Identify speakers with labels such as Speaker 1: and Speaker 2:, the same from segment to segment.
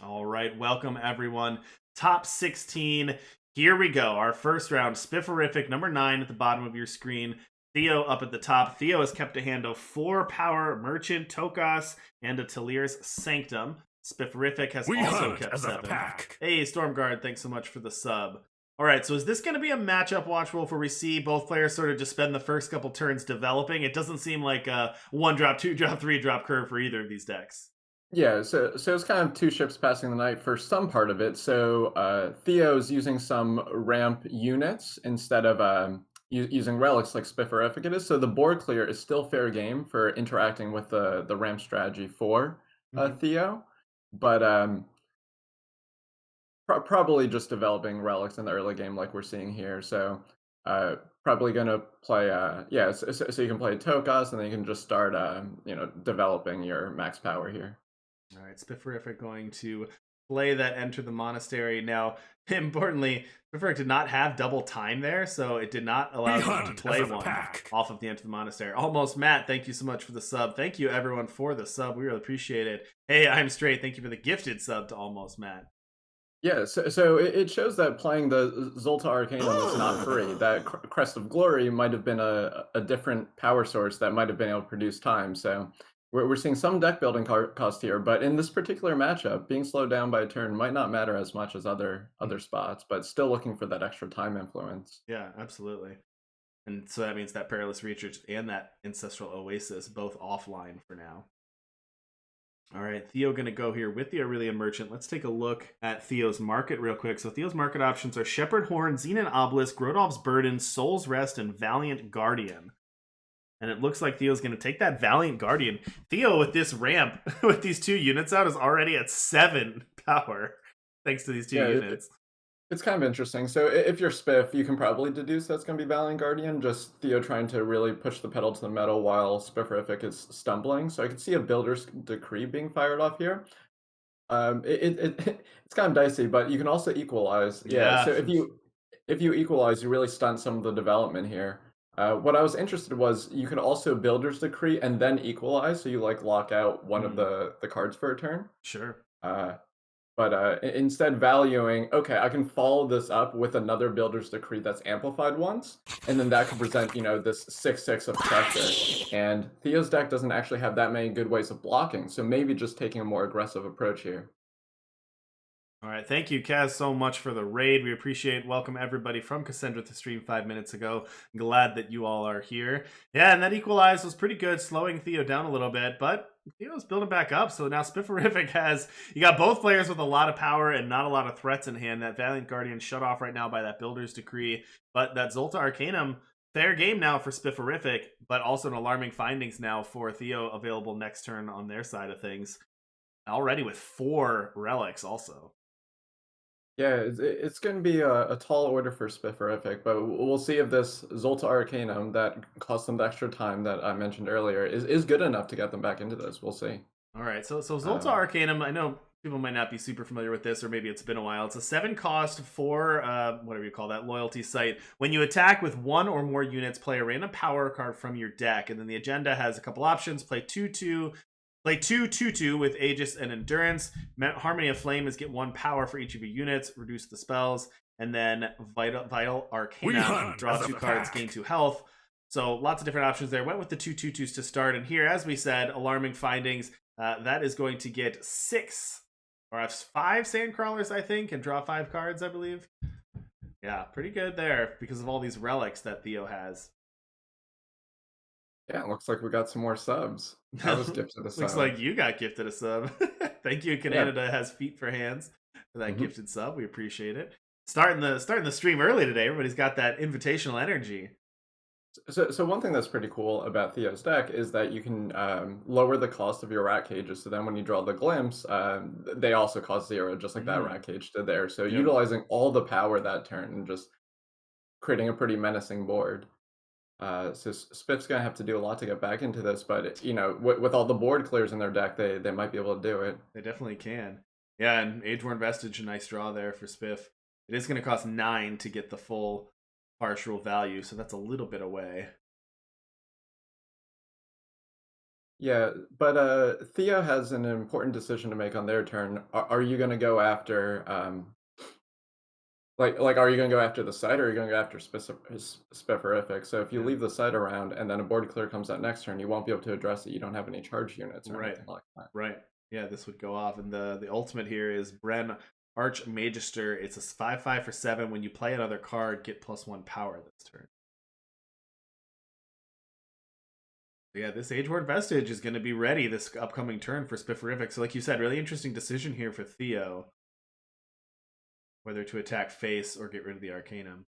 Speaker 1: All right, welcome everyone. Top 16. Here we go. Our first round. Spifferific, number 9 at the bottom of your screen. Theo up at the top. Theo has kept a hand of 4 Power Merchant, Tokas, and a Talir's Sanctum. Spifferific has
Speaker 2: We
Speaker 1: also
Speaker 2: hunt
Speaker 1: kept
Speaker 2: as a
Speaker 1: 7.
Speaker 2: pack.
Speaker 1: Hey, Stormguard, thanks so much for the sub. All right, so is this going to be a matchup watch wolf where we see both players sort of just spend the first couple turns developing? It doesn't seem like a 1-drop, 2-drop, 3-drop curve for either of these decks.
Speaker 3: Yeah, so it's kind of two ships passing the night for some part of it. So Theo's using some ramp units instead of using relics like Spifferific it is. So the board clear is still fair game for interacting with the ramp strategy for Theo, but probably just developing relics in the early game like we're seeing here. So probably going to play, so you can play Tokas and then you can just start, developing your max power here.
Speaker 1: All right, Spifferific going to play that Enter the Monastery. Now, importantly, Spifferific did not have double time there, so it did not allow him to play one off of the Enter the Monastery. Almost Matt, thank you so much for the sub. Thank you, everyone, for the sub. We really appreciate it. Hey, I'm straight. Thank you for the gifted sub to Almost Matt.
Speaker 3: Yeah, so it shows that playing the Zolta Arcanum is not free. That Crest of Glory might have been a different power source that might have been able to produce time. So we're seeing some deck building cost here, but in this particular matchup, being slowed down by a turn might not matter as much as other spots, but still looking for that extra time influence.
Speaker 1: Yeah, absolutely. And so that means that Perilous Research and that Ancestral Oasis both offline for now. All right, Theo going to go here with the Aurelian Merchant. Let's take a look at Theo's market real quick. So Theo's market options are Shepherd Horn, Xenon Obelisk, Grodolf's Burden, Soul's Rest, and Valiant Guardian. And it looks like Theo's going to take that Valiant Guardian. Theo, with this ramp, with these 2 units out, is already at 7 power, thanks to these 2 units.
Speaker 3: It's kind of interesting. So if you're Spiff, you can probably deduce that's going to be Valiant Guardian, just Theo trying to really push the pedal to the metal while Spifferific is stumbling. So I could see a Builder's Decree being fired off here. It's kind of dicey, but you can also equalize. Yeah. So if you equalize, you really stunt some of the development here. What I was interested was you could also Builder's Decree and then equalize, so you like lock out one of the cards for a turn.
Speaker 1: Sure.
Speaker 3: But instead valuing, okay, I can follow this up with another Builder's Decree that's amplified once, and then that could present, this 6/6 of pressure. And Theo's deck doesn't actually have that many good ways of blocking, so maybe just taking a more aggressive approach here.
Speaker 1: All right, thank you, Kaz, so much for the raid. We appreciate it. Welcome everybody from Cassandra to stream 5 minutes ago. Glad that you all are here. Yeah, and that equalize was pretty good, slowing Theo down a little bit, but Theo's building back up. So now Spifferific you got both players with a lot of power and not a lot of threats in hand. That Valiant Guardian shut off right now by that Builder's Decree, but that Zolta Arcanum, fair game now for Spifferific, but also an alarming findings now for Theo available next turn on their side of things. Already with 4 relics also.
Speaker 3: Yeah, it's going to be a tall order for Spifferific, but we'll see if this Zolta Arcanum that cost them the extra time that I mentioned earlier is good enough to get them back into this. We'll see.
Speaker 1: All right, so Zolta Arcanum, I know people might not be super familiar with this, or maybe it's been a while. It's a 7 cost for, whatever you call that, loyalty site. When you attack with 1 or more units, play a random power card from your deck, and then the agenda has a couple options. Play 2/2. Play 2/2/2 with Aegis and Endurance. Harmony of Flame is get 1 power for each of your units, reduce the spells, and then Vital Arcana, draw 2 cards, gain 2 health. So lots of different options there. Went with the 2/2/2s to start, and here, as we said, alarming findings. That is going to get 6 or 5 Sandcrawlers, I think, and draw 5 cards, I believe. Yeah, pretty good there because of all these relics that Theo has.
Speaker 3: Yeah, it looks like we got some more subs. I was gifted a sub.
Speaker 1: Looks like you got gifted a sub. Thank you, Canada has feet for hands for that gifted sub. We appreciate it. Starting the stream early today. Everybody's got that invitational energy.
Speaker 3: So one thing that's pretty cool about Theo's deck is that you can lower the cost of your rat cages. So then when you draw the glimpse, they also cost 0, just like that rat cage did there. So utilizing all the power that turn and just creating a pretty menacing board. So Spiff's gonna have to do a lot to get back into this, but with all the board clears in their deck, they might be able to do it.
Speaker 1: They definitely can. Yeah, and Age-Worn Vestige, a nice draw there for Spiff. It is going to cost 9 to get the full partial value, so that's a little bit away.
Speaker 3: Yeah, but Theo has an important decision to make on their turn. Are you going to go after are you going to go after the site, or are you going to go after Spifferific? So if you
Speaker 1: Yeah.
Speaker 3: leave the site around and then a board clear comes out next turn, you won't be able to address it. You don't have any charge units or
Speaker 1: Right.
Speaker 3: anything like that.
Speaker 1: Right. Yeah, this would go off. And the ultimate here is Bren Archmagister. It's a 5/5 for 7. When you play another card, get +1 power this turn. Yeah, this Age Ward Vestige is going to be ready this upcoming turn for Spifferific. So like you said, really interesting decision here for Theo. Whether to attack face or get rid of the Arcanum.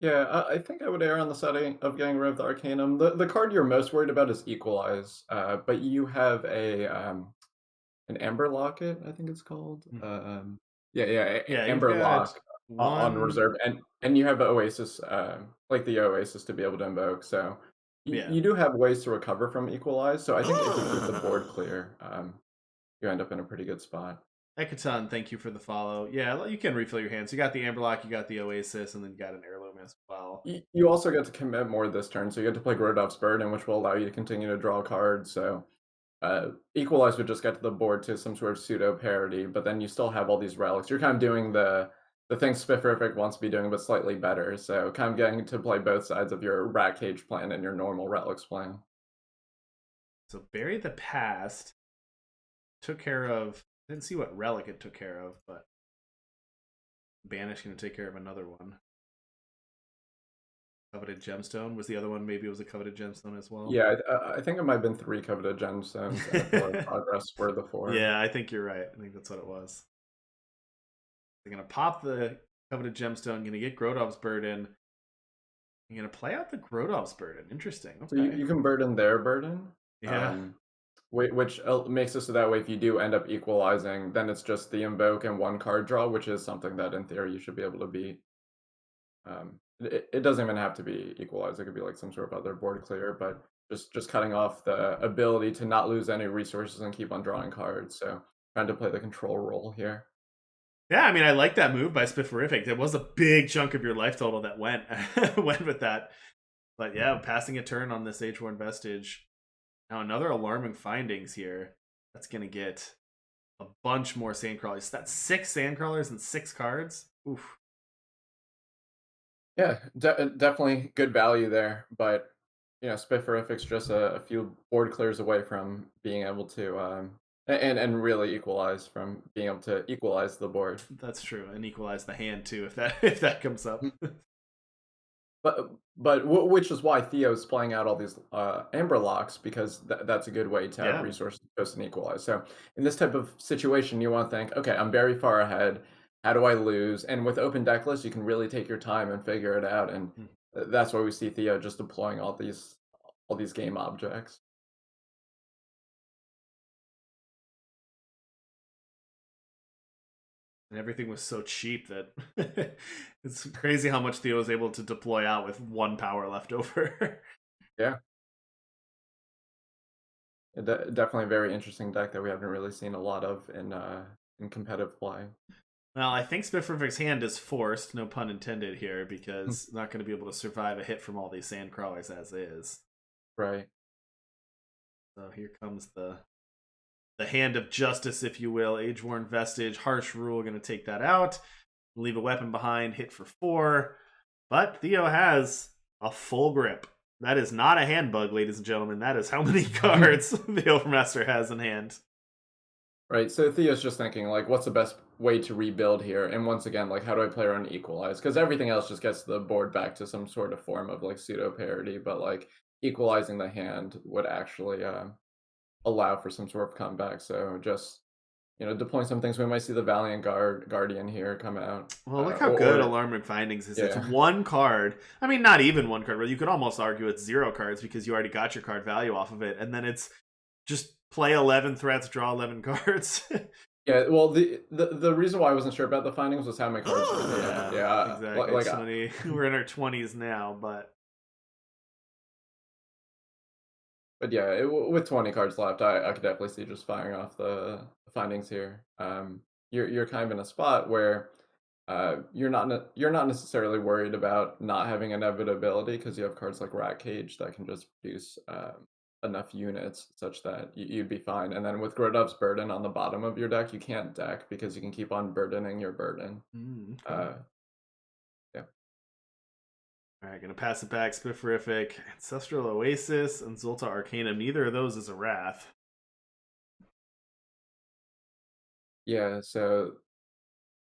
Speaker 3: Yeah, I think I would err on the side of getting rid of the Arcanum. The card you're most worried about is Equalize, but you have an Amber Locket, I think it's called.
Speaker 1: Yeah, you've
Speaker 3: Amber
Speaker 1: got
Speaker 3: Lock on
Speaker 1: one.
Speaker 3: reserve, and you have Oasis, like the Oasis to be able to invoke. So
Speaker 1: Yeah.
Speaker 3: you do have ways to recover from Equalize. So I think if you keep the board clear, you end up in a pretty good spot.
Speaker 1: Ekaton, thank you for the follow. Yeah, you can refill your hands. You got the Amberlock, you got the Oasis, and then you got an Heirloom as well.
Speaker 3: You also get to commit more this turn, so you get to play Grodov's Burden, which will allow you to continue to draw cards. So Equalize would just get to the board to some sort of pseudo parity, but then you still have all these relics. You're kind of doing the thing Spifferific wants to be doing, but slightly better. So kind of getting to play both sides of your Rat Cage plan and your normal relics plan.
Speaker 1: So Bury the Past took care of. I didn't see what relic it took care of, but Banish going to take care of another one. Coveted Gemstone was the other one. Maybe it was a Coveted Gemstone as well.
Speaker 3: Yeah, I think it might have been 3 coveted gemstones, and Pillar of Progress were the 4.
Speaker 1: Yeah, I think you're right. I think that's what it was. They're going to pop the Coveted Gemstone, going to get Grodov's Burden. You're going to play out the Grodov's Burden. Interesting. Okay.
Speaker 3: So you can burden their burden.
Speaker 1: Yeah.
Speaker 3: Which makes it so that way if you do end up equalizing, then it's just the invoke and 1 card draw, which is something that in theory you should be able to beat. It doesn't even have to be equalized. It could be like some sort of other board clear, but just cutting off the ability to not lose any resources and keep on drawing cards. So trying to play the control role here.
Speaker 1: Yeah, I mean, I like that move by Spifferific. There was a big chunk of your life total that went went with that. But yeah, passing a turn on this H1 Vestige. Now another alarming findings here. That's gonna get a bunch more Sandcrawlers. That's 6 Sandcrawlers and 6 cards. Oof.
Speaker 3: Yeah, definitely good value there, but Spifferific's just a few board clears away from being able to and really equalize from being able to equalize the board.
Speaker 1: That's true, and equalize the hand too if that comes up.
Speaker 3: Which is why Theo's playing out all these Amber Locks, because that's a good way to have
Speaker 1: Yeah.
Speaker 3: resources post and equalize. So in this type of situation, you want to think, okay, I'm very far ahead. How do I lose? And with open deck lists, you can really take your time and figure it out. And that's why we see Theo just deploying all these game objects.
Speaker 1: And everything was so cheap that it's crazy how much Theo was able to deploy out with 1 power left over.
Speaker 3: Yeah. Definitely a very interesting deck that we haven't really seen a lot of in competitive play.
Speaker 1: Well, I think Spifferific's hand is forced, no pun intended here, because not going to be able to survive a hit from all these Sandcrawlers as is.
Speaker 3: Right.
Speaker 1: So here comes the hand of justice, if you will. Age-worn Vestige, harsh rule, going to take that out. Leave a weapon behind, hit for 4. But Theo has a full grip. That is not a hand bug, ladies and gentlemen. That is how many cards the Overmaster has in hand.
Speaker 3: Right, so Theo's just thinking, like, what's the best way to rebuild here? And once again, like, how do I play around Equalize? Because everything else just gets the board back to some sort of form of, like, pseudo-parity, but, like, equalizing the hand would actually allow for some sort of comeback. So just, deploying some things. We might see the Valiant Guardian here come out.
Speaker 1: Well, look how good Alarming Findings is. Yeah. It's 1 card. I mean, not even 1 card, but you could almost argue it's 0 cards because you already got your card value off of it. And then it's just play 11 threats, draw 11 cards.
Speaker 3: Yeah, well, the reason why I wasn't sure about the findings was how many cards were
Speaker 1: there. Yeah, exactly. We're in our 20s now, but
Speaker 3: yeah, with 20 cards left, I could definitely see just firing off the findings here. You're kind of in a spot where you're not necessarily worried about not having inevitability because you have cards like Rat Cage that can just produce enough units such that you'd be fine. And then with Grodov's Burden on the bottom of your deck, you can't deck because you can keep on burdening your burden.
Speaker 1: Okay.
Speaker 3: Yeah.
Speaker 1: All right, gonna pass it back. Spifferific, Ancestral Oasis, and Zolta Arcanum. Neither of those is a Wrath.
Speaker 3: Yeah, so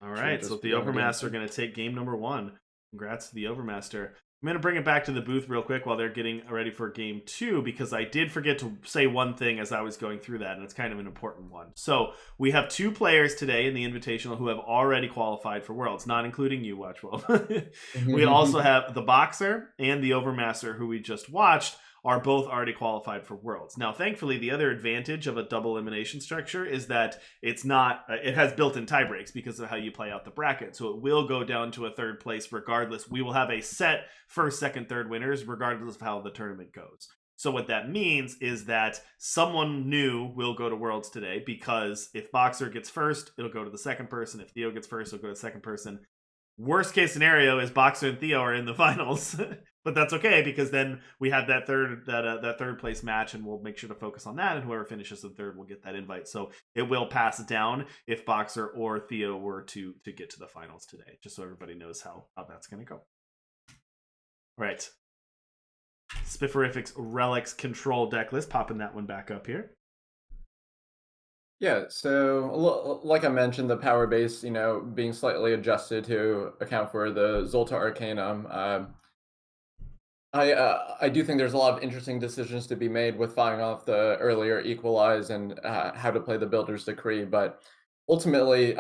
Speaker 1: All right, so
Speaker 3: just
Speaker 1: the
Speaker 3: be on game
Speaker 1: Overmaster going to take game number 1. Congrats to the Overmaster. I'm going to bring it back to the booth real quick while they're getting ready for game 2, because I did forget to say one thing as I was going through that, and it's kind of an important one. So we have 2 players today in the Invitational who have already qualified for Worlds, not including you, Watchwolf. We also have the Boxer and the Overmaster, who we just watched, are both already qualified for Worlds. Now, thankfully, the other advantage of a double elimination structure is that it's not, it has built-in tie breaks because of how you play out the bracket. So it will go down to a third place regardless. We will have a set first, second, third winners regardless of how the tournament goes. So what that means is that someone new will go to Worlds today, because if Boxer gets first, it'll go to the second person. If Theo gets first, it'll go to the second person. Worst case scenario is Boxer and Theo are in the finals, but that's okay because then we have that third place match, and we'll make sure to focus on that. And whoever finishes the third will get that invite. So it will pass down if Boxer or Theo were to get to the finals today, just so everybody knows how that's going to go. All right, Spifferific's Relics Control deck list, popping that one back up here.
Speaker 3: Yeah, so like I mentioned, the power base, being slightly adjusted to account for the Zolta Arcanum. I do think there's a lot of interesting decisions to be made with firing off the earlier Equalize and how to play the Builder's Decree, but ultimately,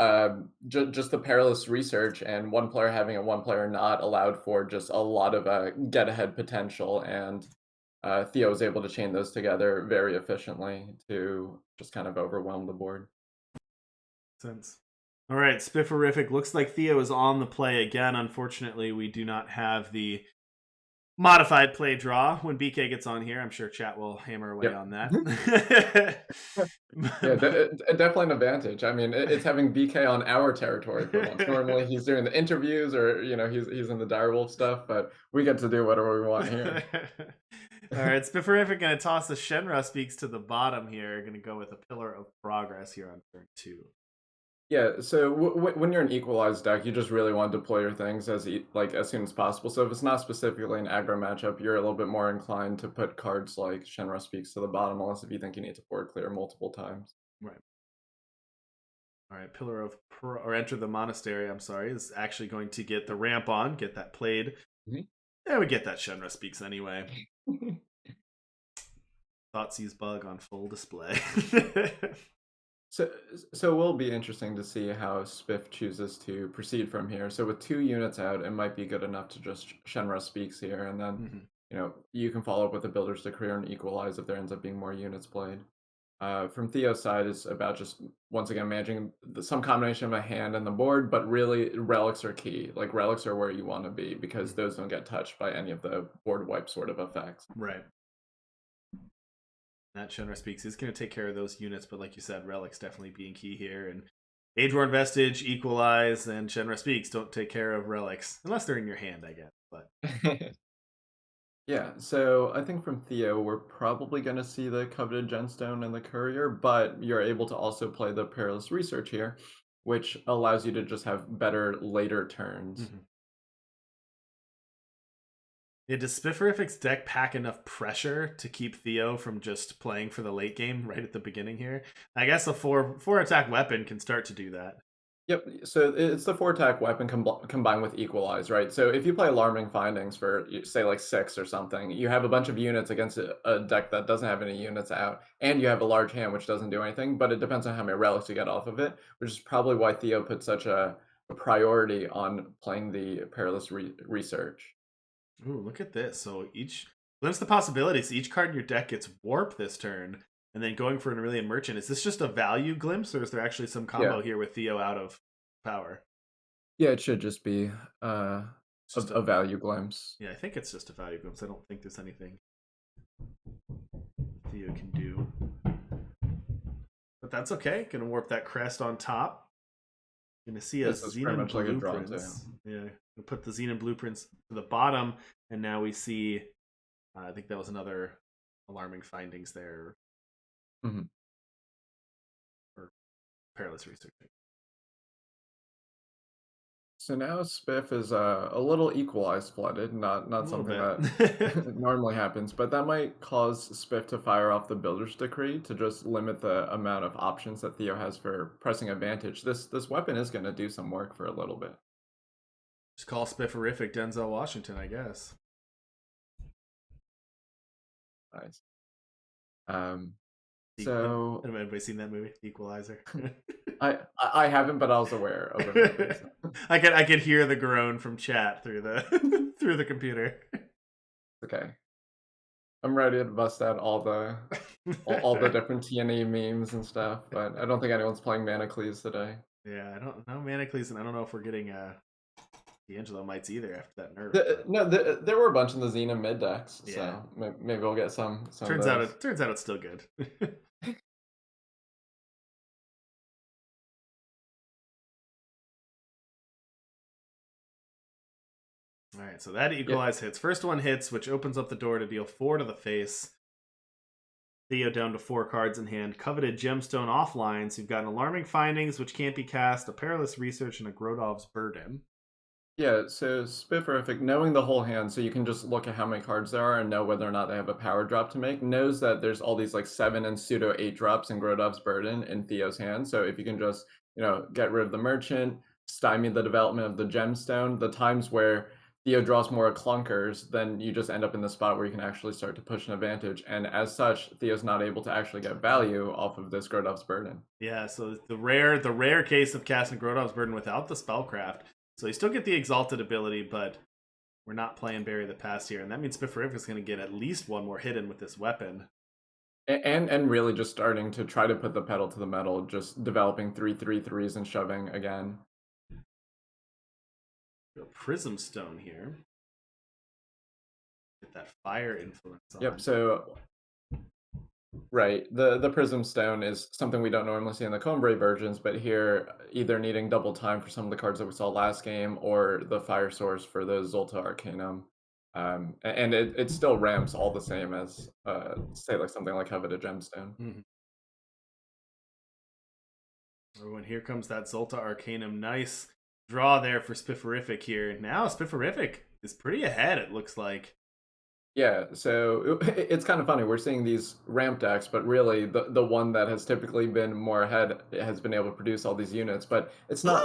Speaker 3: just the perilous research and one player having a one player not allowed for just a lot of get ahead potential, and Theo was able to chain those together very efficiently to just kind of overwhelm the board.
Speaker 1: Sense. All right, Spifferific. Looks like Theo is on the play again. Unfortunately, we do not have the modified play draw. When BK gets on here, I'm sure chat will hammer away on that.
Speaker 3: Yeah, definitely an advantage. I mean, it's having BK on our territory for once. Normally he's doing the interviews, or he's in the direwolf stuff, but we get to do whatever we want here.
Speaker 1: All right, Spifferific going to toss the Shenra Speaks to the bottom here. Going to go with a Pillar of Progress here on turn 2.
Speaker 3: Yeah, so when you're an equalized deck, you just really want to deploy your things as soon as possible. So if it's not specifically an aggro matchup, you're a little bit more inclined to put cards like Shenra Speaks to the bottom, unless if you think you need to board clear multiple times.
Speaker 1: Right. All right, Pillar of or Enter the Monastery, I'm sorry, is actually going to get the ramp on, get that played. Yeah, we get that Shenra Speaks anyway. Thoughtseize Bug on full display.
Speaker 3: So it will be interesting to see how Spiff chooses to proceed from here. So with 2 units out, it might be good enough to just Shenra Speaks here, and then you can follow up with a Builder's Decree or an Equalize if there ends up being more units played. From Theo's side, it's about just once again managing some combination of a hand and the board, but really relics are key. Like relics are where you want to be because those don't get touched by any of the board wipe sort of effects.
Speaker 1: Right. That Shenra Speaks is going to take care of those units, but like you said, relics definitely being key here. And Age-Worn Vestige, Equalize, and Shenra Speaks don't take care of relics unless they're in your hand, I guess. But
Speaker 3: yeah, so I think from Theo, we're probably going to see the Coveted Gemstone and the Courier, but you're able to also play the Perilous Research here, which allows you to just have better later turns.
Speaker 1: Yeah, does Spifferific's deck pack enough pressure to keep Theo from just playing for the late game right at the beginning here? I guess a 4 attack weapon can start to do that.
Speaker 3: Yep, so it's the 4 attack weapon combined with Equalize, right? So if you play Alarming Findings for, say, like 6 or something, you have a bunch of units against a deck that doesn't have any units out, and you have a large hand which doesn't do anything, but it depends on how many relics you get off of it, which is probably why Theo put such a priority on playing the Perilous Research.
Speaker 1: Ooh, look at this. So glimpse the possibilities. Each card in your deck gets Warp this turn, and then going for an Aurelian Merchant. Is this just a value glimpse, or is there actually some combo here with Theo out of power?
Speaker 3: Yeah, it should just be a value glimpse.
Speaker 1: Yeah, I think it's just a value glimpse. I don't think there's anything Theo can do. But that's okay. Gonna warp that crest on top. Gonna see a Xenon Blueprints. Yeah, we'll put the Xenon Blueprints to the bottom, and now we see. I think that was another alarming findings there,
Speaker 3: Mhm.
Speaker 1: or perilous research.
Speaker 3: So now Spiff is a little equalized flooded,
Speaker 1: A
Speaker 3: not
Speaker 1: little
Speaker 3: something
Speaker 1: bit.
Speaker 3: that normally happens, but that might cause Spiff to fire off the Builder's Decree to just limit the amount of options that Theo has for pressing advantage. This weapon is going to do some work for a little bit.
Speaker 1: Just call Spifferific Denzel Washington, I guess.
Speaker 3: Nice. Um,
Speaker 1: Have
Speaker 3: so
Speaker 1: anybody seen that movie, The Equalizer?
Speaker 3: I haven't, but I was aware of the movie. So.
Speaker 1: I could hear the groan from chat through the through the computer.
Speaker 3: Okay. I'm ready to bust out all the different TNA memes and stuff, but I don't think anyone's playing Manacles today.
Speaker 1: Yeah, I don't know Manacles, and I don't know if we're getting D'Angelo mites either after that nerf.
Speaker 3: No, there were a bunch in the Xena mid decks,
Speaker 1: Yeah.
Speaker 3: so maybe we'll get some
Speaker 1: Turns
Speaker 3: of
Speaker 1: out
Speaker 3: those.
Speaker 1: it's still good. All right, so that
Speaker 3: Yeah,
Speaker 1: equalize hits. First one hits, which opens up the door to deal 4 to the face. Theo down to 4 cards in hand. Coveted Gemstone offline, so you've got an Alarming Findings, which can't be cast, a Perilous Research, and a Grodov's Burden.
Speaker 3: yeah. So Spifferific, knowing the whole hand, so you can just look at how many cards there are and know whether or not they have a power drop to make. Knows that there's all these like 7 and pseudo 8 drops in Grodov's Burden in Theo's hand. So if you can just get rid of the merchant, stymie the development of the gemstone, the times where Theo draws more clunkers, then you just end up in the spot where you can actually start to push an advantage. And as such, Theo's not able to actually get value off of this Grodov's Burden.
Speaker 1: Yeah, so the rare case of casting Grodov's Burden without the Spellcraft. So you still get the Exalted ability, but we're not playing Bury the Past here. And that means Spifferific is going to get at least one more hit in with this weapon.
Speaker 3: And really just starting to try to put the pedal to the metal, just developing 3/3/3s and shoving again.
Speaker 1: Prism Stone here. Get that fire influence on.
Speaker 3: Yep, so right. The Prism Stone is something we don't normally see in the Combray versions, but here either needing double time for some of the cards that we saw last game or the Fire Source for the Zolta Arcanum. And it still ramps all the same as say like something like Coveted Gemstone.
Speaker 1: Mm-hmm. Oh, and here comes that Zolta Arcanum. Nice draw there for Spifferific here. Now Spifferific is pretty ahead, it looks like.
Speaker 3: Yeah, so it's kind of funny. We're seeing these ramp decks, but really the one that has typically been more ahead has been able to produce all these units, but it's not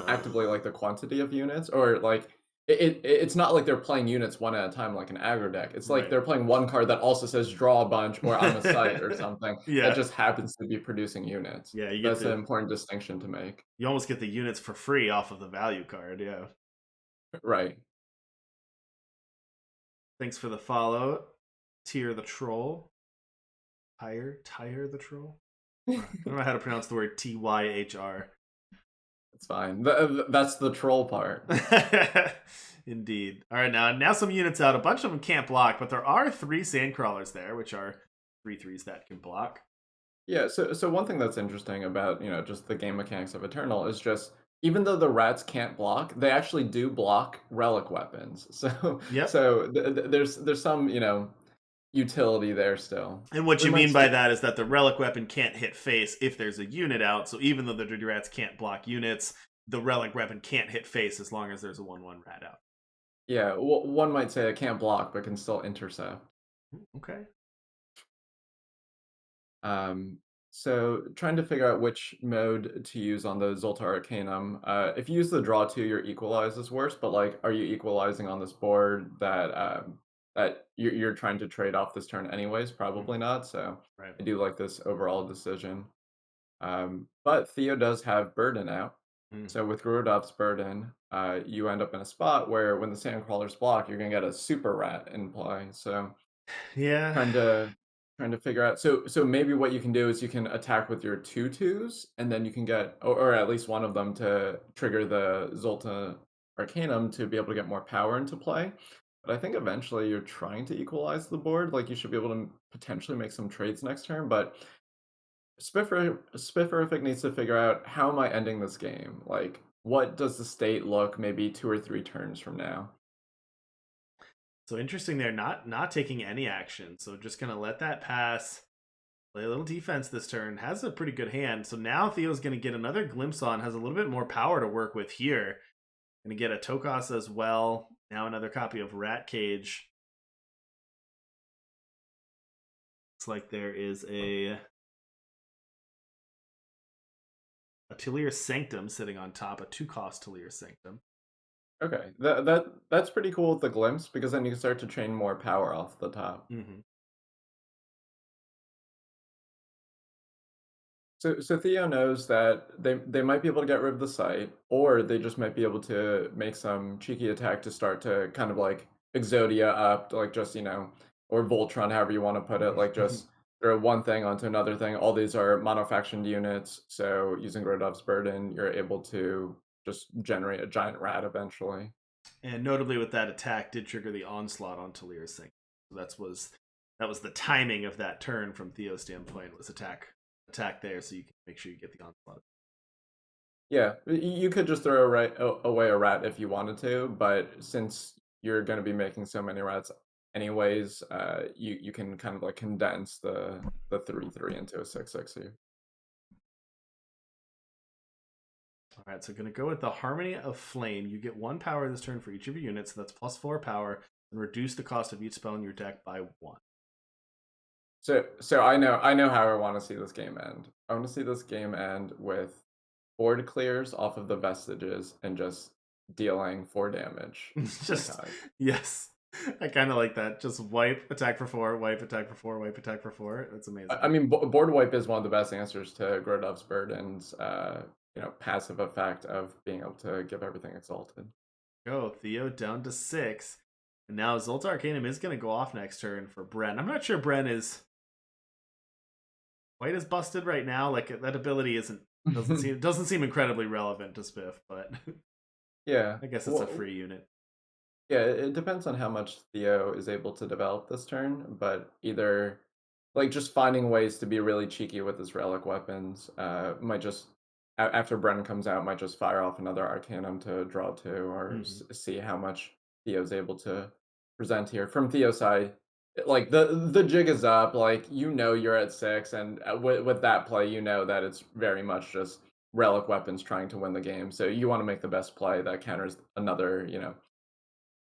Speaker 3: actively like the quantity of units, or like it's not like they're playing units one at a time like an aggro deck. It's like
Speaker 1: Right.
Speaker 3: they're playing one card that also says draw a bunch or I'm a site or something
Speaker 1: Yeah.
Speaker 3: that just happens to be producing units.
Speaker 1: Yeah, you get
Speaker 3: That's an important distinction to make.
Speaker 1: You almost get the units for free off of the value card, yeah.
Speaker 3: Right.
Speaker 1: Thanks for the follow. Tyr the Troll. Tyr the Troll? I don't know how to pronounce the word Tyhr.
Speaker 3: It's fine. That's the troll part.
Speaker 1: Indeed. All right, now some units out. A bunch of them can't block, but there are 3 Sandcrawlers there, which are 3/3s that can block.
Speaker 3: Yeah, so one thing that's interesting about, just the game mechanics of Eternal is just even though the rats can't block, they actually do block relic weapons. So
Speaker 1: Yep.
Speaker 3: there's some, utility there still.
Speaker 1: And what you mean by that is that the relic weapon can't hit face if there's a unit out. So even though the dirty rats can't block units, the relic weapon can't hit face as long as there's a 1/1 rat out.
Speaker 3: Yeah, one might say it can't block but can still intercept.
Speaker 1: Okay.
Speaker 3: So trying to figure out which mode to use on the Zoltar Arcanum. If you use the draw 2, your equalize is worse, but like, are you equalizing on this board that that you're trying to trade off this turn anyways? Probably not. So
Speaker 1: Right.
Speaker 3: I do like this overall decision. But Theo does have Burden out. So with Grodov's Burden, you end up in a spot where when the Sandcrawlers block, you're gonna get a super rat in play. So
Speaker 1: yeah,
Speaker 3: trying to figure out. So maybe what you can do is you can attack with your 2/2s, and then you can get, or at least one of them to trigger the Zolta Arcanum to be able to get more power into play. But I think eventually you're trying to equalize the board. Like you should be able to potentially make some trades next turn, but Spifferific needs to figure out how am I ending this game? Like, what does the state look maybe 2 or 3 turns from now?
Speaker 1: So interesting, they're not taking any action. So just gonna let that pass. Play a little defense this turn. Has a pretty good hand. So now Theo's gonna get another glimpse on. Has a little bit more power to work with here. Gonna get a Tokas as well. Now another copy of Rat Cage. Looks like there is a Atelier Sanctum sitting on top, a 2-cost Atelier Sanctum.
Speaker 3: Okay, that's pretty cool with the glimpse because then you can start to chain more power off the top.
Speaker 1: Mm-hmm.
Speaker 3: So Theo knows that they might be able to get rid of the site, or they just might be able to make some cheeky attack to start to kind of like Exodia up, like just or Voltron, however you want to put it, like just throw one thing onto another thing. All these are monofactioned units, so using Grodov's Burden, you're able to just generate a giant rat eventually.
Speaker 1: And notably, with that attack, did trigger the onslaught on Talir's Sanctum. So that was the timing of that turn from Theo's standpoint. Was attack there, so you can make sure you get the onslaught.
Speaker 3: Yeah, you could just throw away a rat if you wanted to, but since you're going to be making so many rats anyways, you can kind of like condense the 3/3 into a 6/6 here.
Speaker 1: All right, so going to go with the Harmony of Flame. You get 1 power this turn for each of your units, so that's +4 power, and reduce the cost of each spell in your deck by 1.
Speaker 3: So I know how I want to see this game end. I want to see this game end with board clears off of the vestiges and just dealing 4 damage.
Speaker 1: Just yes. I kind of like that. Just wipe, attack for 4, wipe, attack for 4, wipe, attack for 4. That's amazing.
Speaker 3: I mean, board wipe is one of the best answers to Grodov's Burden's passive effect of being able to give everything exalted.
Speaker 1: Go Theo down to 6, and now Zoltar Arcanum is going to go off next turn for Bren. I'm not sure Bren is quite as busted right now. Like that ability doesn't seem incredibly relevant to Spiff, but
Speaker 3: yeah,
Speaker 1: I guess it's a free unit.
Speaker 3: Yeah, it depends on how much Theo is able to develop this turn, but either like just finding ways to be really cheeky with his relic weapons might just after Bren comes out might just fire off another Arcanum to draw 2 or see how much Theo's able to present here. From Theo's side, like the jig is up, like you're at 6, and with that play, that it's very much just relic weapons trying to win the game. So you want to make the best play that counters another,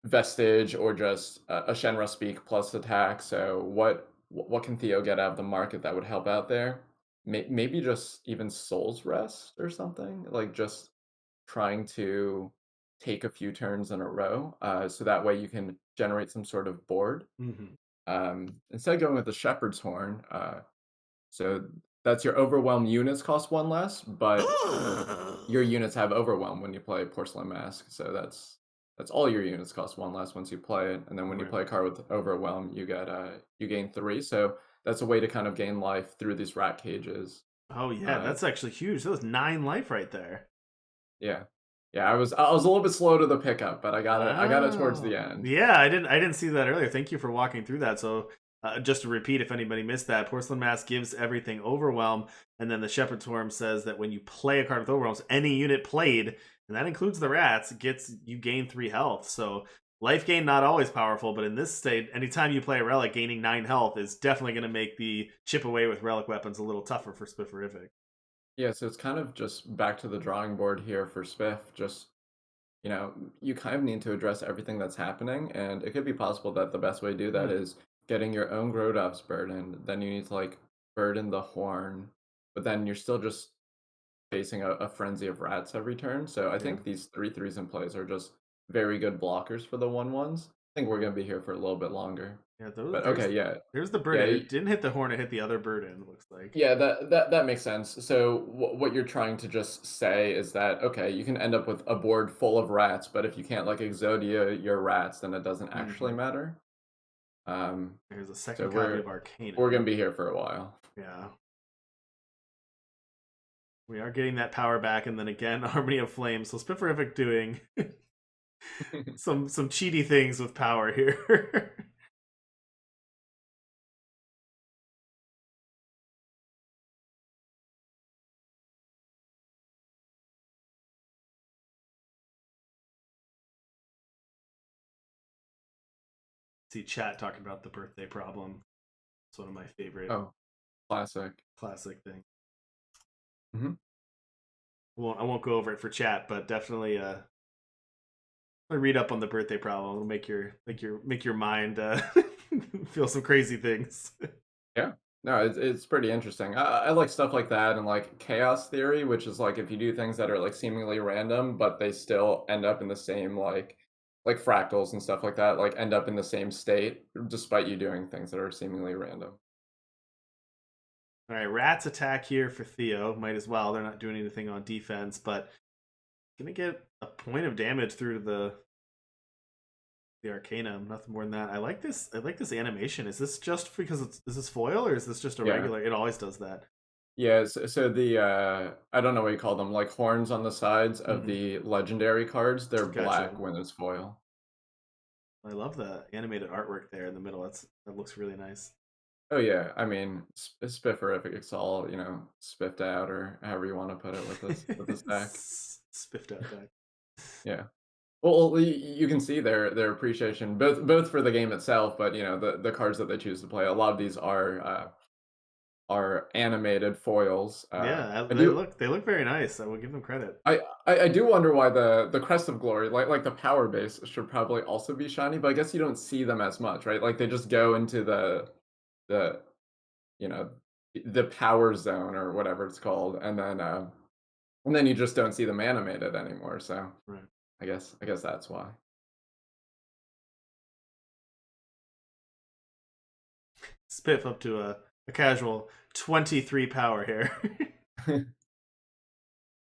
Speaker 3: vestige or just a Shenra speak plus attack. So what can Theo get out of the market that would help out there? Maybe just even Soul's Rest or something, like just trying to take a few turns in a row, so that way you can generate some sort of board. Instead of going with the Shepherd's Horn, so that's your overwhelm units cost 1 less, but your units have overwhelm when you play Porcelain Mask, so that's all your units cost 1 less once you play it, and then when you play a card with overwhelm, you gain 3. So that's a way to kind of gain life through these rat cages.
Speaker 1: Oh yeah, that's actually huge. That was 9 life right there.
Speaker 3: Yeah, I was a little bit slow to the pickup, but I got it towards the end.
Speaker 1: Yeah, I didn't see that earlier. Thank you for walking through that. So just to repeat, if anybody missed that, Porcelain Mask gives everything overwhelm, and then the Shepherd's Horn says that when you play a card with overwhelms, any unit played, and that includes the rats, you gain 3 health. So life gain not always powerful, but in this state, anytime you play a relic, gaining 9 health is definitely going to make the chip away with relic weapons a little tougher for Spifferific.
Speaker 3: Yeah, so it's kind of just back to the drawing board here for Spiff. Just you kind of need to address everything that's happening, and it could be possible that the best way to do that is getting your own Grodov's Burden. Then you need to like burden the horn, but then you're still just facing a frenzy of rats every turn. So I think these 3/3s in plays are just very good blockers for the 1/1s. I think we're gonna be here for a little bit longer.
Speaker 1: Yeah, there's the burden.
Speaker 3: Yeah,
Speaker 1: it didn't hit the horn; it hit the other burden. Looks like.
Speaker 3: Yeah, that makes sense. So what you're trying to just say is that okay, you can end up with a board full of rats, but if you can't like Exodia your rats, then it doesn't actually matter.
Speaker 1: There's a second copy of Arcanum.
Speaker 3: We're gonna be here for a while.
Speaker 1: Yeah. We are getting that power back, and then again, Harmony of Flame. So Spifferific doing some cheaty things with power here. See chat talking about the birthday problem. It's one of my favorite
Speaker 3: Oh, classic.
Speaker 1: classic things.
Speaker 3: Hmm.
Speaker 1: Well, I won't go over it for chat, but definitely read up on the birthday problem. It'll make your mind feel some crazy things.
Speaker 3: Yeah. No, it's pretty interesting. I like stuff like that and like chaos theory, which is like if you do things that are like seemingly random, but they still end up in the same like fractals and stuff like that, like end up in the same state despite you doing things that are seemingly random.
Speaker 1: All right, rats attack here for Theo. Might as well. They're not doing anything on defense, but gonna get a point of damage through to the Arcanum. Nothing more than that. I like this. I like this animation. Is this just because is this foil or is this just a
Speaker 3: Yeah.
Speaker 1: regular? It always does that.
Speaker 3: Yeah, so the I don't know what you call them, like horns on the sides of
Speaker 1: Mm-hmm.
Speaker 3: the legendary cards, they're
Speaker 1: Gotcha.
Speaker 3: black when it's foil.
Speaker 1: I love the animated artwork there in the middle. That looks really nice.
Speaker 3: Oh yeah, I mean Spifferific, it's all, spiffed out or however you want to put it with this deck.
Speaker 1: Spiffed out deck.
Speaker 3: Yeah. Well, you can see their appreciation both for the game itself, but the cards that they choose to play. A lot of these are animated foils.
Speaker 1: Yeah,
Speaker 3: I do
Speaker 1: they look very nice. I will give them credit.
Speaker 3: I do wonder why the Crest of Glory, like the power base, should probably also be shiny, but I guess you don't see them as much, right? Like they just go into the you know the power zone or whatever it's called, and then you just don't see them animated anymore. So
Speaker 1: Right.
Speaker 3: I guess that's why.
Speaker 1: Spiff up to a casual 23 power here.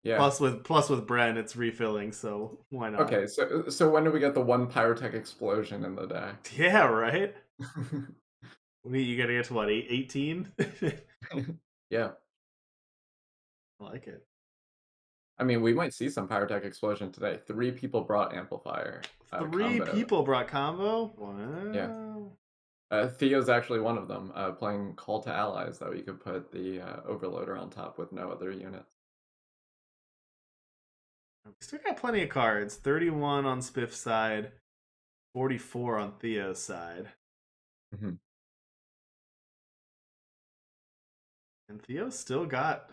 Speaker 3: Yeah.
Speaker 1: Plus with Bren, it's refilling, so why not?
Speaker 3: Okay, so when do we get the one Pyrotech explosion in the deck?
Speaker 1: Yeah, right. You gotta get to what 18?
Speaker 3: Yeah.
Speaker 1: I like it.
Speaker 3: I mean, we might see some Pyrotech explosion today. 3 people brought Amplifier
Speaker 1: Three
Speaker 3: combo.
Speaker 1: people brought combo.
Speaker 3: Yeah.
Speaker 1: Wow.
Speaker 3: Theo's actually one of them, playing Call to Allies, that we could put the Overloader on top with no other units.
Speaker 1: We still got plenty of cards. 31 on Spiff's side, 44 on Theo's side.
Speaker 3: Mhm.
Speaker 1: And Theo's still got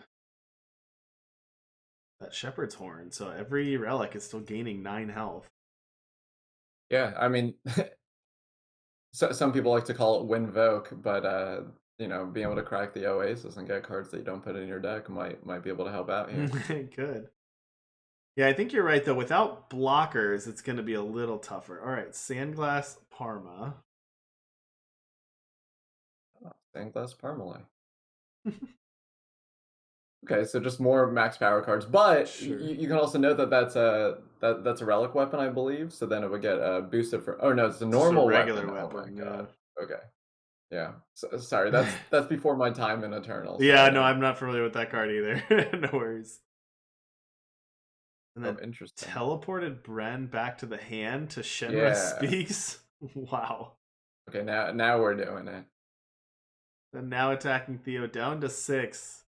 Speaker 1: that Shepherd's Horn, so every relic is still gaining 9 health.
Speaker 3: Yeah, I mean, some people like to call it Winvoke, but being able to crack the Oasis and get cards that you don't put in your deck might be able to help out here.
Speaker 1: Good. Yeah, I think you're right though. Without blockers, it's going to be a little tougher. All right, Sandglass Parma.
Speaker 3: Oh, Sandglass Parmalee. Okay, so just more max power cards, but
Speaker 1: Sure.
Speaker 3: you can also note that that's a relic weapon, I believe. So then it would get boosted for. Oh no, it's a
Speaker 1: It's just a
Speaker 3: normal
Speaker 1: regular
Speaker 3: weapon. Oh my
Speaker 1: weapon. Yeah.
Speaker 3: god. Okay. Yeah. Sorry, that's before my time in Eternal. So
Speaker 1: Yeah,
Speaker 3: I
Speaker 1: no,
Speaker 3: don't.
Speaker 1: I'm not familiar with that card either. No worries. And
Speaker 3: Oh,
Speaker 1: then
Speaker 3: interesting.
Speaker 1: teleported Bren back to the hand to Shenra
Speaker 3: Yeah.
Speaker 1: Speaks. Wow.
Speaker 3: Okay, now we're doing it.
Speaker 1: And now attacking Theo down to 6.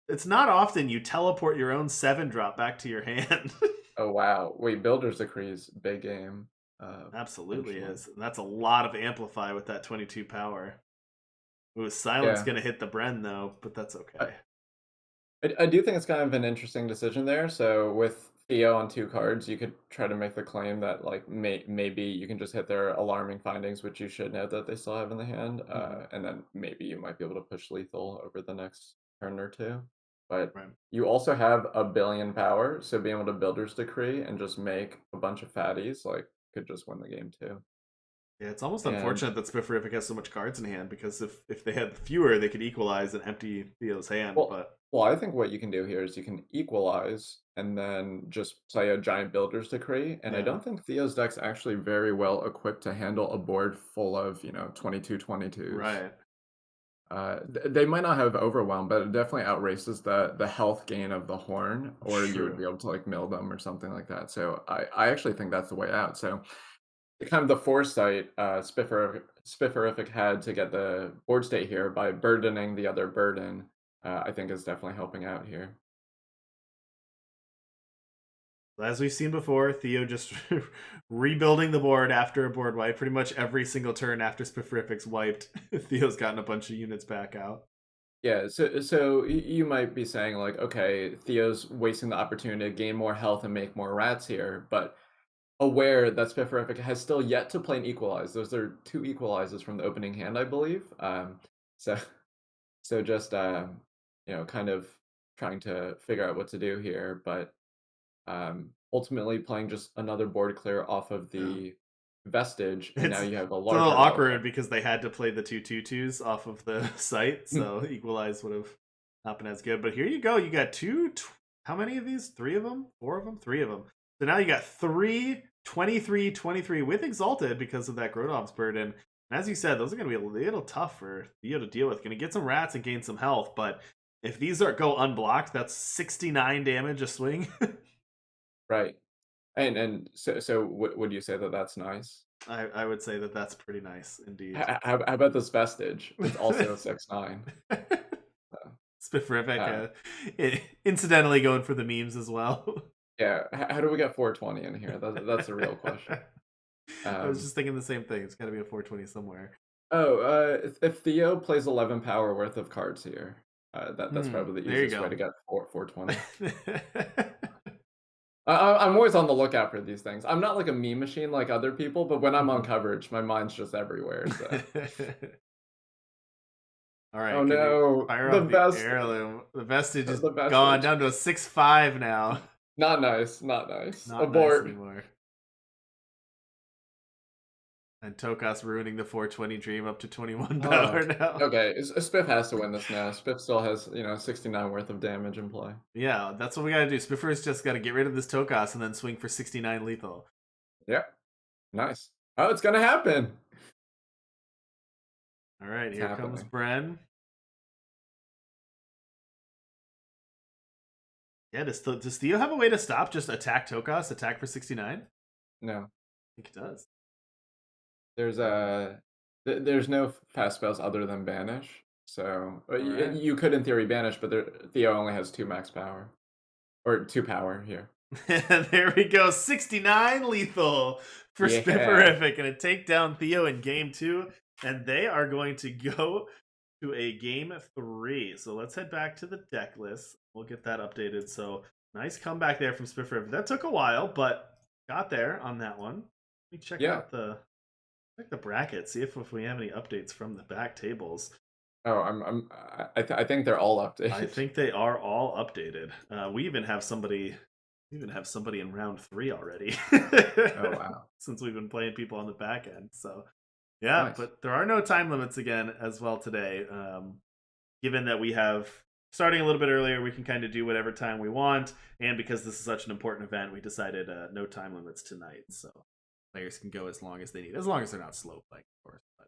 Speaker 1: It's not often you teleport your own 7-drop back to your hand.
Speaker 3: Oh wow. Wait, Builder's Decrees, big game.
Speaker 1: Absolutely
Speaker 3: Potentially.
Speaker 1: is. And that's a lot of amplify with that 22 power. Ooh, Silence
Speaker 3: Yeah.
Speaker 1: gonna hit the Bren though, but that's okay.
Speaker 3: I do think it's kind of an interesting decision there. So with Theo on 2 cards, you could try to make the claim that like maybe you can just hit their alarming findings, which you should know that they still have in the hand,
Speaker 1: Mhm.
Speaker 3: and then maybe you might be able to push lethal over the next turn or two. But
Speaker 1: Right.
Speaker 3: you also have a billion power, so being able to Builder's Decree and just make a bunch of fatties like could just win the game too.
Speaker 1: Yeah, it's almost
Speaker 3: And
Speaker 1: unfortunate that Spifferific has so much cards in hand because if they had fewer, they could equalize and empty Theo's hand.
Speaker 3: well,
Speaker 1: But
Speaker 3: well, I think what you can do here is you can equalize and then just play a giant Builder's Decree. And I
Speaker 1: yeah,
Speaker 3: don't think Theo's deck's actually very well equipped to handle a board full of 22/22s.
Speaker 1: right.
Speaker 3: They might not have Overwhelm, but it definitely outraces the health gain of the Horn, or you would
Speaker 1: True.
Speaker 3: be able to like mill them or something like that. So I actually think that's the way out. So kind of the foresight Spifferific had to get the board state here by burdening the other burden, I think is definitely helping out here.
Speaker 1: As we've seen before, Theo just rebuilding the board after a board wipe. Pretty much every single turn after Spifferific's wiped, Theo's gotten a bunch of units back out.
Speaker 3: Yeah, you might be saying like, okay, Theo's wasting the opportunity to gain more health and make more rats here, but aware that Spifferific has still yet to play an equalize. Those are two equalizes from the opening hand, I believe. So just kind of trying to figure out what to do here, but ultimately playing just another board clear off of
Speaker 1: Yeah.
Speaker 3: the vestige, and now you have a
Speaker 1: It's a little
Speaker 3: larger
Speaker 1: awkward
Speaker 3: relic.
Speaker 1: because they had to play the 2/2/2s off of the site, so equalize would have not been as good. But here you go. You got how many of these? Three of them? Four of them? Three of them. So now you got 23 with Exalted because of that Grodov's Burden. And as you said, those are going to be a little tough for Theo to deal with. Going to get some rats and gain some health, but if these go unblocked, that's 69 damage a swing.
Speaker 3: Right. And would you say that that's nice?
Speaker 1: I would say that that's pretty nice indeed.
Speaker 3: How about this vestige? It's also a 6/9.
Speaker 1: Spifferific, incidentally going for the memes as well.
Speaker 3: Yeah, how do we get 420 in here? That's a real question.
Speaker 1: I was just thinking the same thing. It's got to be a 420 somewhere.
Speaker 3: If Theo plays 11 power worth of cards here, that's probably the easiest way to get 420. I'm always on the lookout for these things. I'm not like a meme machine like other people, but when I'm on coverage, my mind's just everywhere. So.
Speaker 1: All right.
Speaker 3: Oh no!
Speaker 1: Fire off the heirloom. The vestige is gone down to a 6/5 now.
Speaker 3: Not nice. Not nice.
Speaker 1: Not
Speaker 3: Abort.
Speaker 1: nice anymore. And Tokas ruining the 420 dream up to 21 power now.
Speaker 3: Okay, Spiff has to win this now. Spiff still has 69 worth of damage in play.
Speaker 1: Yeah, that's what we gotta do. Spiffer's just gotta get rid of this Tokas and then swing for 69 lethal.
Speaker 3: Yeah, nice. Oh, it's gonna happen.
Speaker 1: All right, here comes Bren. Yeah, does Theo have a way to stop just attack Tokas, attack for 69?
Speaker 3: No.
Speaker 1: I think it does.
Speaker 3: There's no fast spells other than banish. So you could in theory banish, but Theo only has 2 max power. Or 2 power here.
Speaker 1: There we go. 69 lethal for Spifferific. Gonna take down Theo in game 2. And they are going to go to a game 3. So let's head back to the deck list. We'll get that updated. So nice comeback there from Spifferific. That took a while, but got there on that one. Let me check out the bracket, see if we have any updates from the back tables.
Speaker 3: Oh, I think they're all updated.
Speaker 1: I think they are all updated. We even have somebody in round 3 already.
Speaker 3: Oh wow!
Speaker 1: Since we've been playing people on the back end, so yeah. Nice. But there are no time limits again as well today. Given that we have starting a little bit earlier, we can kind of do whatever time we want, and because this is such an important event, we decided no time limits tonight. So players can go as long as they need, as long as they're not slow playing, of course. But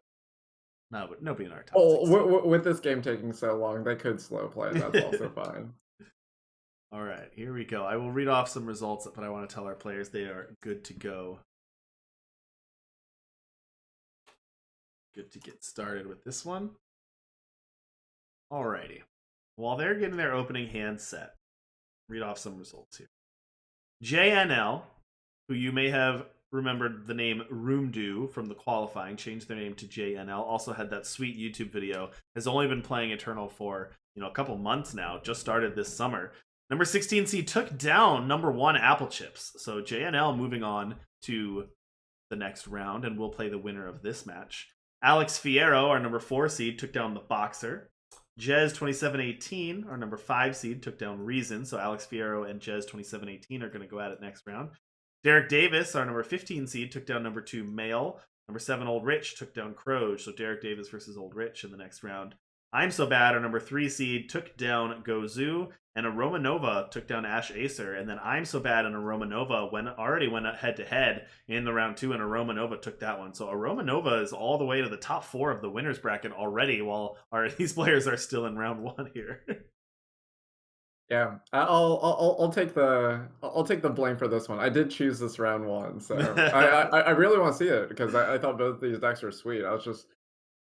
Speaker 1: no, but nobody in our top.
Speaker 3: Oh, with this game taking so long, they could slow play. That's also fine.
Speaker 1: All right, here we go. I will read off some results, but I want to tell our players they are good to go. Good to get started with this one. Alrighty. While they're getting their opening hand set, read off some results here. JNL, who you may have remembered the name Roomdo from the qualifying, changed their name to JNL, also had that sweet YouTube video, has only been playing Eternal for a couple months now, just started this summer. Number 16 seed took down number 1 Apple Chips. So JNL moving on to the next round, and we'll play the winner of this match. Alex Fierro, our number 4 seed, took down the Boxer. Jez 2718, our number 5 seed, took down Reason. So Alex Fierro and Jez 2718 are going to go at it next round. Derek Davis, our number 15 seed, took down number 2 Male. Number 7 Old Rich took down Croge. So Derek Davis versus Old Rich in the next round. I'm So Bad, our number 3 seed, took down Gozu, and Aroma Nova took down Ash Acer, and then I'm So Bad and Aroma Nova already went head-to-head in the round 2, and Aroma Nova took that one. So Aroma Nova is all the way to the top 4 of the winners bracket already, while these players are still in round 1 here.
Speaker 3: Yeah, I'll take the blame for this one. I did choose this round 1, so I really want to see it because I thought both these decks were sweet. I was just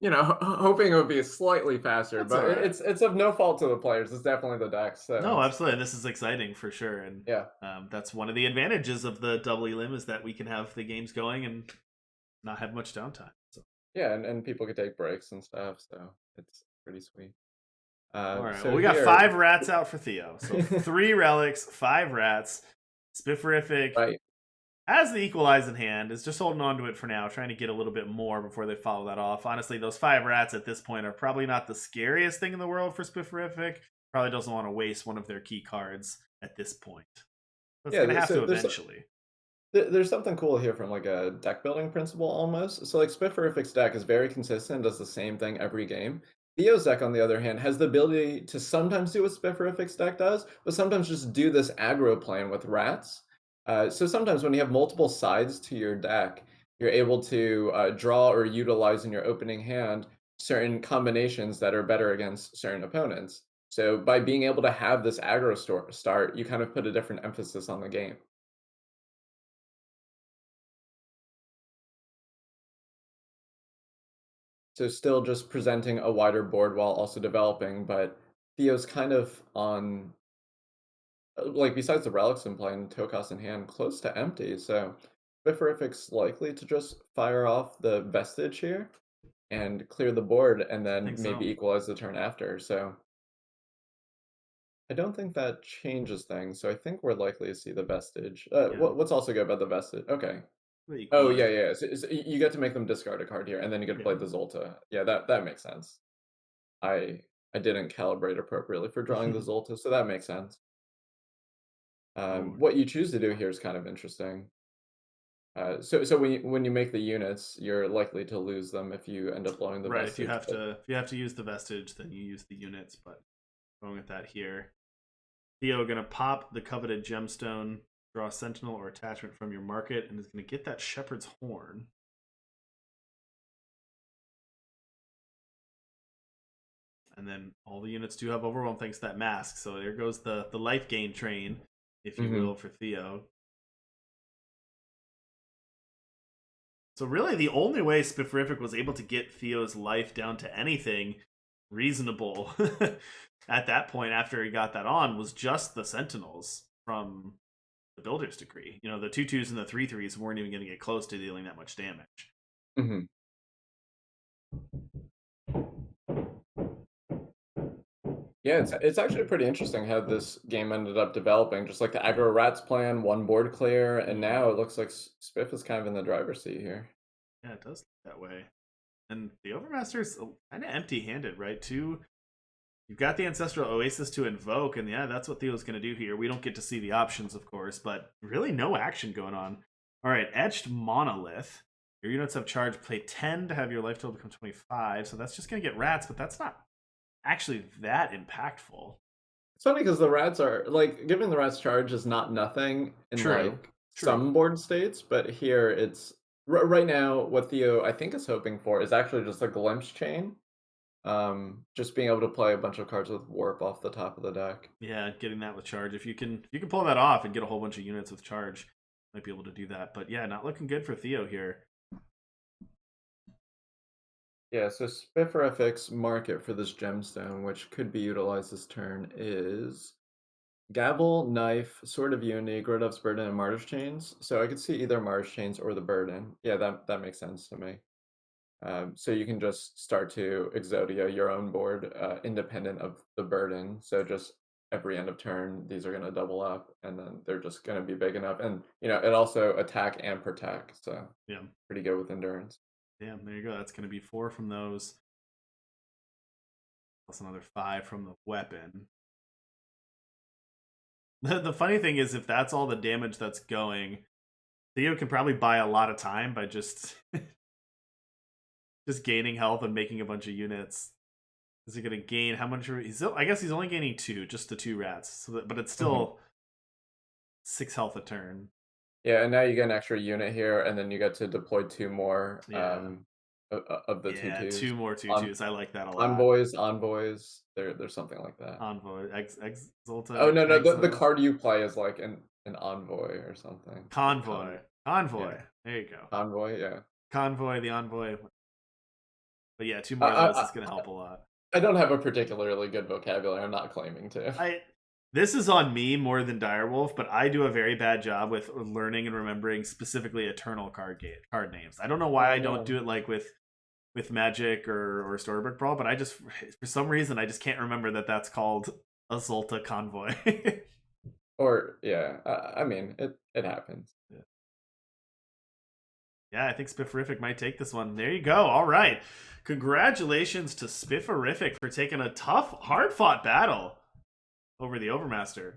Speaker 3: hoping it would be slightly faster,
Speaker 1: That's
Speaker 3: but
Speaker 1: all right.
Speaker 3: it's of no fault to the players. It's definitely the deck, so
Speaker 1: No,
Speaker 3: it's
Speaker 1: absolutely. This is exciting for sure, and
Speaker 3: yeah,
Speaker 1: that's one of the advantages of the double elim is that we can have the games going and not have much downtime. So,
Speaker 3: yeah, and people could take breaks and stuff, so it's pretty sweet.
Speaker 1: all right. Well,
Speaker 3: So
Speaker 1: we got
Speaker 3: here,
Speaker 1: 5 rats out for Theo. So 3 relics, 5 rats. Spifferific
Speaker 3: right?
Speaker 1: has the equalize in hand, is just holding on to it for now, trying to get a little bit more before they follow that off. Honestly, those 5 rats at this point are probably not the scariest thing in the world for Spifferific. Probably doesn't want to waste one of their key cards at this point. But it's
Speaker 3: Yeah,
Speaker 1: going to have
Speaker 3: so
Speaker 1: to eventually.
Speaker 3: there's something cool here from like a deck building principle almost. So like Spifferific's deck is very consistent, does the same thing every game. Theo's deck, on the other hand, has the ability to sometimes do what Spifferific's deck does, but sometimes just do this aggro plan with rats. So sometimes when you have multiple sides to your deck, you're able to draw or utilize in your opening hand certain combinations that are better against certain opponents. So by being able to have this aggro start, you kind of put a different emphasis on the game. So still just presenting a wider board while also developing, but Theo's kind of on like besides the relics in play and Tokas in hand, close to empty. So Spifferific's likely to just fire off the vestige here and clear the board and
Speaker 1: I
Speaker 3: then
Speaker 1: think
Speaker 3: maybe
Speaker 1: so.
Speaker 3: equalize the turn after. So I don't think that changes things. So I think we're likely to see the vestige.
Speaker 1: Yeah.
Speaker 3: What's also good about the vestige? Okay.
Speaker 1: The
Speaker 3: Oh
Speaker 1: equalize.
Speaker 3: yeah, yeah. So you get to make them discard a card here, and then you get to play
Speaker 1: Yeah.
Speaker 3: the Zolta. Yeah, that makes sense. I I didn't calibrate appropriately for drawing the Zolta, so that makes sense.
Speaker 1: Ooh.
Speaker 3: What you choose to do here is kind of interesting. So when you make the units, you're likely to lose them if you end up blowing the
Speaker 1: Right. If you
Speaker 3: vestige.
Speaker 1: have
Speaker 3: But
Speaker 1: to use the vestige, then you use the units, but going with that here. Theo gonna pop the coveted gemstone, draw a sentinel or attachment from your market, and is gonna get that shepherd's horn. And then all the units do have overwhelm thanks to that mask. So there goes the life gain train, if you
Speaker 3: mhm.
Speaker 1: will, for Theo. So really, the only way Spifferific was able to get Theo's life down to anything reasonable at that point after he got that on was just the Sentinels from the Builder's Decree. You know, the 2/2s and the 3/3s weren't even going to get close to dealing that much damage.
Speaker 3: Mhm. Yeah, it's actually pretty interesting how this game ended up developing. Just like the aggro rats plan, one board clear, and
Speaker 1: Mm.
Speaker 3: now it looks like Spiff is kind of in the driver's seat here.
Speaker 1: Yeah, it does look that way. And the Overmaster's kind of empty-handed, right? You've got the Ancestral Oasis to invoke, and yeah, that's what Theo's going to do here. We don't get to see the options, of course, but really no action going on. All right, Etched Monolith. Your units have charge. Play 10 to have your life total become 25, so that's just going to get rats, but that's not actually that impactful.
Speaker 3: It's funny because the rats are like giving the rats charge is not nothing in
Speaker 1: True.
Speaker 3: like
Speaker 1: True.
Speaker 3: some board states, but here it's right now what Theo I think is hoping for is actually just a glimpse chain. Just being able to play a bunch of cards with warp off the top of the deck.
Speaker 1: Yeah, getting that with charge. If you can pull that off and get a whole bunch of units with charge, might be able to do that. But yeah, not looking good for Theo here.
Speaker 3: Yeah, so Spifferific's market for this gemstone, which could be utilized this turn, is Gavel, Knife, Sword of Unity, Grodov's Burden, and Martyr's Chains. So I could see either Martyr's Chains or the Burden. Yeah, that makes sense to me. So you can just start to Exodia your own board, independent of the Burden. So just every end of turn, these are going to double up, and then they're just going to be big enough. And it also attack and protect, so
Speaker 1: Yeah.
Speaker 3: pretty good with endurance.
Speaker 1: Yeah, there you go. That's going to be 4 from those, plus another 5 from the weapon. The funny thing is, if that's all the damage that's going, Theo can probably buy a lot of time by just just gaining health and making a bunch of units. Is he going to gain how much? I guess he's only gaining 2, just the 2 rats. But it's
Speaker 3: Mhm.
Speaker 1: still 6 health a turn.
Speaker 3: Yeah, and now you get an extra unit here, and then you get to deploy 2 more
Speaker 1: Yeah,
Speaker 3: of the
Speaker 1: yeah,
Speaker 3: 2/2s.
Speaker 1: 2 more 2
Speaker 3: On
Speaker 1: twos. I like that a lot.
Speaker 3: envoys. There's something like that.
Speaker 1: Envoy,
Speaker 3: Oh
Speaker 1: Exulta,
Speaker 3: no, no, the
Speaker 1: Exo,
Speaker 3: card you play is like an envoy or something. Like
Speaker 1: Convoy,
Speaker 3: yeah,
Speaker 1: Convoy. There you go.
Speaker 3: convoy. Yeah.
Speaker 1: Convoy, the envoy. But yeah, 2 more of those is going to help a lot.
Speaker 3: I don't have a particularly good vocabulary. I'm not claiming to.
Speaker 1: This is on me more than Direwolf, but I do a very bad job with learning and remembering specifically Eternal card names. I don't know why I don't do it like with Magic or Storybook Brawl, but I just, for some reason, I just can't remember that that's called a Zolta Convoy.
Speaker 3: Or, yeah, I mean, it happens.
Speaker 1: Yeah, I think Spiffirific might take this one. There you go. All right. Congratulations to Spiffirific for taking a tough, hard-fought battle over the Overmaster.